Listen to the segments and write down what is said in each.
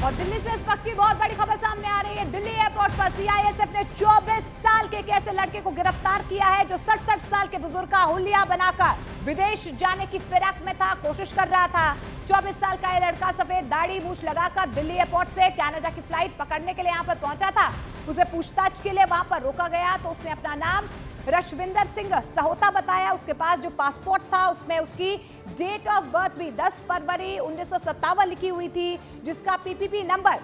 और दिल्ली से इस वक्त की बहुत बड़ी खबर सामने आ रही है। दिल्ली एयरपोर्ट पर सीआईएसएफ ने 24 साल के एक ऐसे लड़के को गिरफ्तार किया है जो 67 साल के बुजुर्ग का हुलिया बनाकर विदेश जाने की फिराक में था, कोशिश कर रहा था। 24 साल का ये लड़का सफेद दाढ़ी मूछ लगाकर दिल्ली एयरपोर्ट से कनाडा की फ्लाइट पकड़ने के लिए यहाँ पर पहुंचा था। उसे पूछताछ के लिए वहां पर रोका गया तो उसने अपना नाम रशविंदर सिंह सहोता बताया। उसके पास जो पासपोर्ट था उसमें उसकी डेट ऑफ बर्थ भी 10 फरवरी 1957 लिखी हुई थी, जिसका पीपीपी नंबर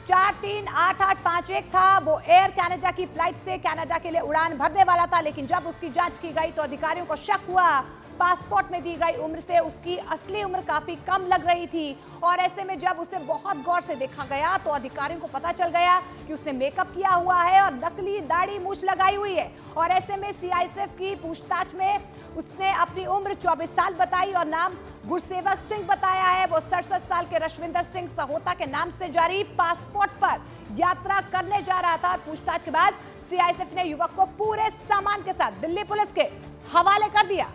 438851 था। वो एयर कनाडा की फ्लाइट से कनाडा के लिए उड़ान भरने वाला था, लेकिन जब उसकी जांच की गई तो अधिकारियों को शक हुआ। पासपोर्ट में दी गई उम्र से उसकी असली उम्र काफी कम लग रही थी और ऐसे में जब उसे बहुत गौर से देखा गया तो अधिकारियों को पता चल गया कि उसने मेकअप किया हुआ है और नकली दाढ़ी मूछ लगाई हुई है। और ऐसे में सीआईएसएफ की पूछताछ में उसने अपनी उम्र 24 साल बताई और नाम गुरसेवक सिंह बताया है। वो 67 साल के रशविंदर सिंह सहोता के नाम से जारी पासपोर्ट पर यात्रा करने जा रहा था। पूछताछ के बाद सीआईएसएफ ने युवक को पूरे सामान के साथ दिल्ली पुलिस के हवाले कर दिया।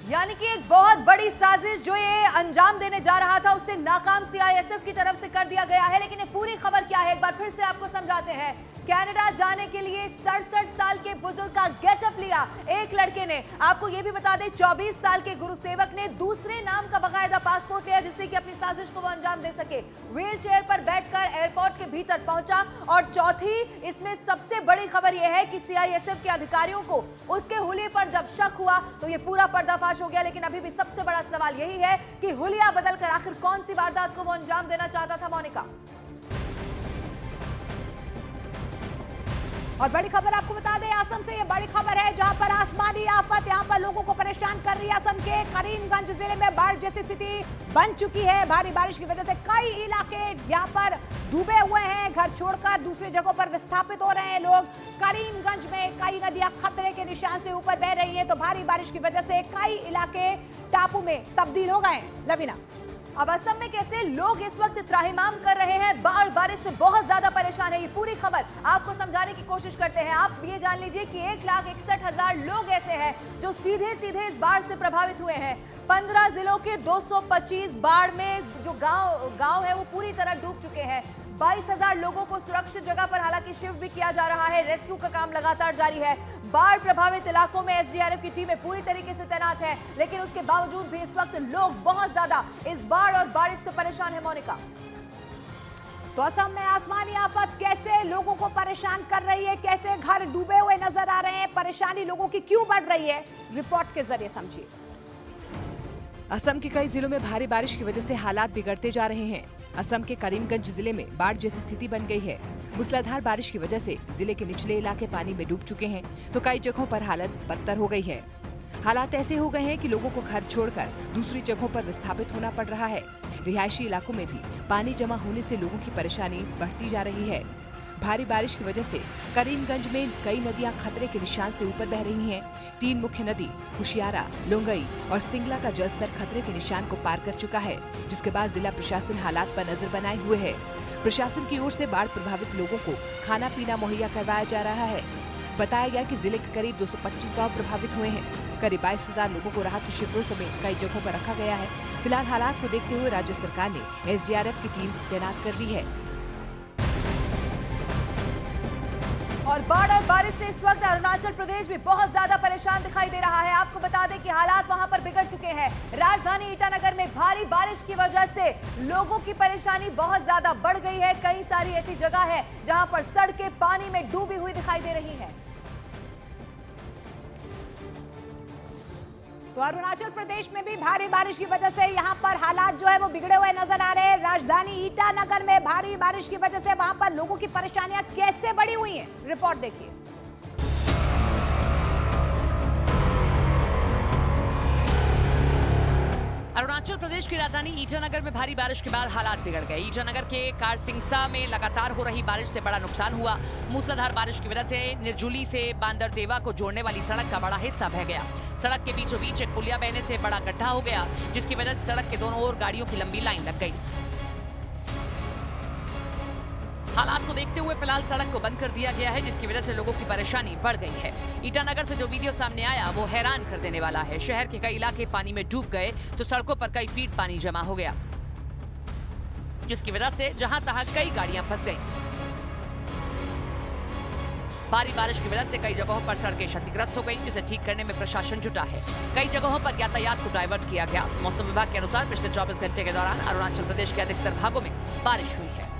यानी कि एक बहुत बड़ी साजिश जो ये अंजाम देने जा रहा था उसे नाकाम सीआईएसएफ की तरफ से कर दिया गया है। लेकिन ये पूरी खबर क्या है एक बार फिर से आपको समझाते हैं। कनाडा जाने के लिए 67 साल के बुजुर्ग का गेटअप लिया एक लड़के ने। आपको ये भी बता दें 24 साल के गुरुसेवक ने दूसरे नाम का बकायदा पासपोर्ट लिया जिससे कि अपनी साजिश को वो अंजाम दे सके। व्हील चेयर पर बैठकर एयरपोर्ट के भीतर पहुंचा। और चौथी इसमें सबसे बड़ी खबर यह है कि सीआईएसएफ के अधिकारियों को उसके हुलिये पर जब शक हुआ तो ये पूरा पर्दाफाश हो गया। लेकिन अभी भी सबसे बड़ा सवाल यही है कि हुलिया बदलकर आखिर कौन सी वारदात को वो अंजाम देना चाहता था। मोनिका, और बड़ी खबर आपको बता दें असम से, ये बड़ी खबर है जहां पर आसमानी आफत यहां पर लोगों को परेशान कर रही है। असम के करीमगंज जिले में बाढ़ जैसी स्थिति बन चुकी है। भारी बारिश की वजह से कई इलाके यहां पर डूबे हुए हैं, घर छोड़कर दूसरी जगहों पर विस्थापित हो रहे हैं लोग। करीमगंज में कई नदियां खतरे के निशान से ऊपर बह रही है तो भारी बारिश की वजह से कई इलाके टापू में तब्दील हो गए। लवीना, अब असम में कैसे लोग इस वक्त त्राहिमाम कर रहे हैं, बाढ़ बारिश से बहुत ज्यादा परेशान है। ये पूरी खबर आपको समझाने की कोशिश करते हैं। आप ये जान लीजिए कि 1,61,000 लोग ऐसे हैं जो सीधे सीधे इस बाढ़ से प्रभावित हुए हैं। 15 जिलों के 225 बाढ़ में जो गांव है वो पूरी तरह डूब चुके हैं। 22,000 लोगों को सुरक्षित जगह पर हालांकि शिफ्ट भी किया जा रहा है। रेस्क्यू का काम लगातार जारी है। बाढ़ प्रभावित इलाकों में एसडीआरएफ की टीमें पूरी तरीके से तैनात है, लेकिन उसके बावजूद भी इस वक्त लोग बहुत ज्यादा इस बाढ़ और बारिश से परेशान है। मोनिका, तो असम में आसमानी आफत कैसे लोगों को परेशान कर रही है, कैसे घर डूबे हुए नजर आ रहे हैं, परेशानी लोगों की क्यों बढ़ रही है, रिपोर्ट के जरिए समझिए। असम के कई जिलों में भारी बारिश की वजह से हालात बिगड़ते जा रहे हैं। असम के करीमगंज जिले में बाढ़ जैसी स्थिति बन गई है। मूसलाधार बारिश की वजह से जिले के निचले इलाके पानी में डूब चुके हैं तो कई जगहों पर हालत बदतर हो गई है। हालात ऐसे हो गए हैं कि लोगों को घर छोड़कर दूसरी जगहों पर विस्थापित होना पड़ रहा है। रिहायशी इलाकों में भी पानी जमा होने से लोगों की परेशानी बढ़ती जा रही है। भारी बारिश की वजह से करीमगंज में कई नदियां खतरे के निशान से ऊपर बह रही हैं। 3 मुख्य नदी कुशियारा, लोंगई और सिंगला का जलस्तर खतरे के निशान को पार कर चुका है, जिसके बाद जिला प्रशासन हालात पर नजर बनाए हुए है। प्रशासन की ओर से बाढ़ प्रभावित लोगों को खाना पीना मुहैया करवाया जा रहा है। बताया गया कि जिले के करीब 225 गाँव प्रभावित हुए हैं। करीब 22,000 लोगों को राहत शिविरों समेत कई जगहों पर रखा गया है। फिलहाल हालात को देखते हुए राज्य सरकार ने एसडीआरएफ की टीम तैनात कर दी है। और बाढ़ और बारिश से इस वक्त अरुणाचल प्रदेश भी बहुत ज्यादा परेशान दिखाई दे रहा है। आपको बता दें कि हालात वहां पर बिगड़ चुके हैं। राजधानी ईटानगर में भारी बारिश की वजह से लोगों की परेशानी बहुत ज्यादा बढ़ गई है। कई सारी ऐसी जगह है जहां पर सड़कें पानी में डूबी हुई दिखाई दे रही हैं। तो अरुणाचल प्रदेश में भी भारी बारिश की वजह से यहां पर हालात जो है वो बिगड़े हुए नजर आ रहे हैं। राजधानी ईटानगर में भारी बारिश की वजह से वहां पर लोगों की परेशानियां कैसे बढ़ी हुई हैं, रिपोर्ट देखिए। अरुणाचल प्रदेश की राजधानी ईटानगर में भारी बारिश के बाद हालात बिगड़ गए। ईटानगर के कारसिंगसा में लगातार हो रही बारिश से बड़ा नुकसान हुआ। मूसलाधार बारिश की वजह से निर्जुली से बांदरदेवा को जोड़ने वाली सड़क का बड़ा हिस्सा बह गया। सड़क के बीचों बीच एक पुलिया बहने से बड़ा गड्ढा हो गया, जिसकी वजह से सड़क के दोनों ओर गाड़ियों की लंबी लाइन लग गई। हालात को देखते हुए फिलहाल सड़क को बंद कर दिया गया है, जिसकी वजह से लोगों की परेशानी बढ़ गई है। ईटानगर से जो वीडियो सामने आया वो हैरान कर देने वाला है। शहर के कई इलाके पानी में डूब गए तो सड़कों पर कई फीट पानी जमा हो गया। जिसकी वजह से जहां तहां कई गाड़ियां फंस गईं। भारी बारिश की वजह से कई जगहों पर सड़कें क्षतिग्रस्त हो गई, जिसे ठीक करने में प्रशासन जुटा है। कई जगहों पर यातायात को डाइवर्ट किया गया। मौसम विभाग के अनुसार पिछले 24 घंटे के दौरान अरुणाचल प्रदेश के अधिकतर भागों में बारिश हुई है।